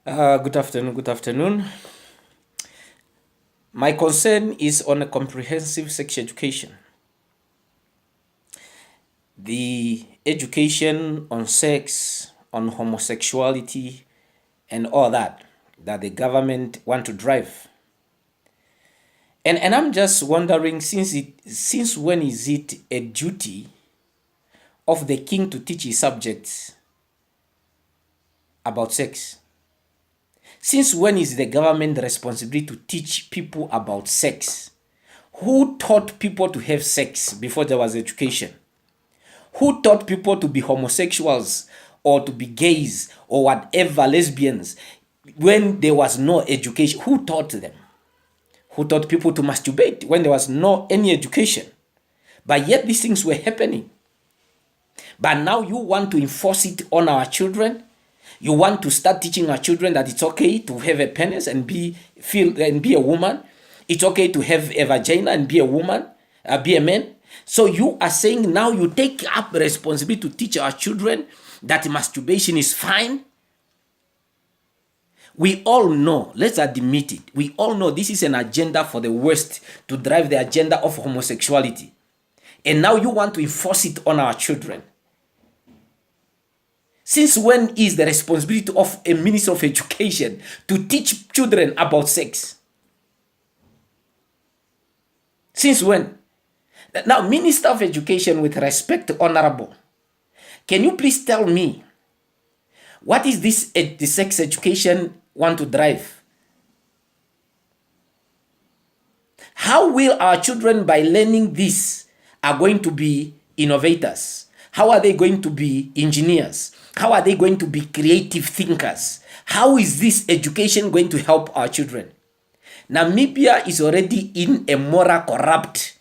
Good afternoon. Good afternoon. My concern is on a comprehensive sex education. The education on sex, on homosexuality, and all that the government want to drive. And I'm just wondering, since when is it a duty of the king to teach his subjects about sex? Since when is the government responsibility to teach people about sex? Who taught people to have sex before there was education? Who taught people to be homosexuals or to be gays or whatever, lesbians, when there was no education? Who taught them? Who taught people to masturbate when there was no any education? But yet these things were happening. But now you want to enforce it on our children. You want to start teaching our children that it's okay to have a penis and be a woman. It's okay to have a vagina and be a woman, be a man. So you are saying now you take up the responsibility to teach our children that masturbation is fine. We all know, let's admit it, we all know this is an agenda for the West to drive the agenda of homosexuality. And now you want to enforce it on our children. Since when is the responsibility of a minister of education to teach children about sex? Since when? Now, Minister of Education, with respect, Honorable, can you please tell me what is this the sex education want to drive? How will our children, by learning this, are going to be innovators? How are they going to be engineers? How are they going to be creative thinkers? How is this education going to help our children? Namibia is already in a moral corrupt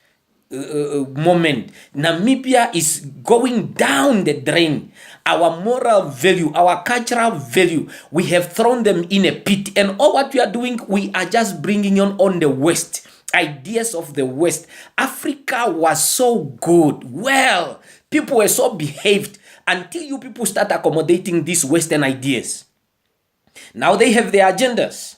moment. Namibia is going down the drain. Our moral value, our cultural value, we have thrown them in a pit. And all what we are doing, we are just bringing on the West. Ideas of the West. Africa was so good. Well, people were so behaved until you people start accommodating these Western ideas. Now they have their agendas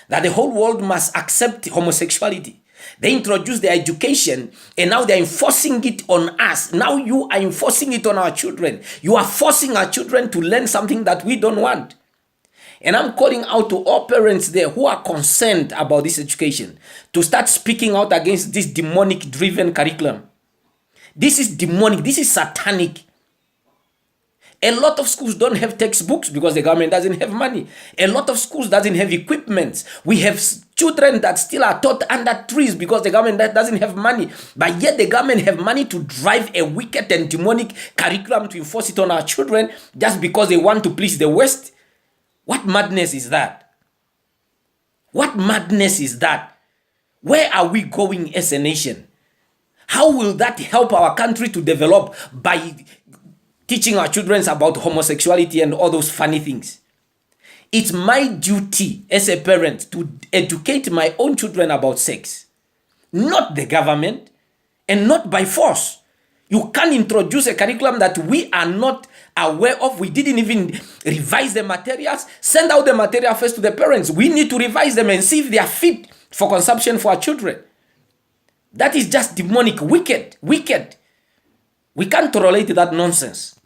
that the whole world must accept homosexuality. They introduced the education and now they're enforcing it on us. Now you are enforcing it on our children. You are forcing our children to learn something that we don't want. And I'm calling out to all parents there who are concerned about this education to start speaking out against this demonic driven curriculum. This is demonic. This is satanic. A lot of schools don't have textbooks because the government doesn't have money. A lot of schools doesn't have equipment. We have children that still are taught under trees because the government doesn't have money. But yet the government have money to drive a wicked and demonic curriculum to enforce it on our children just because they want to please the West. What madness is that? What madness is that? Where are we going as a nation? How will that help our country to develop by teaching our children about homosexuality and all those funny things? It's my duty as a parent to educate my own children about sex, not the government, and not by force. You can't introduce a curriculum that we are not aware of. We didn't even revise the materials. Send out the material first to the parents. We need to revise them and see if they are fit for consumption for our children. That is just demonic, wicked. We can't tolerate that nonsense.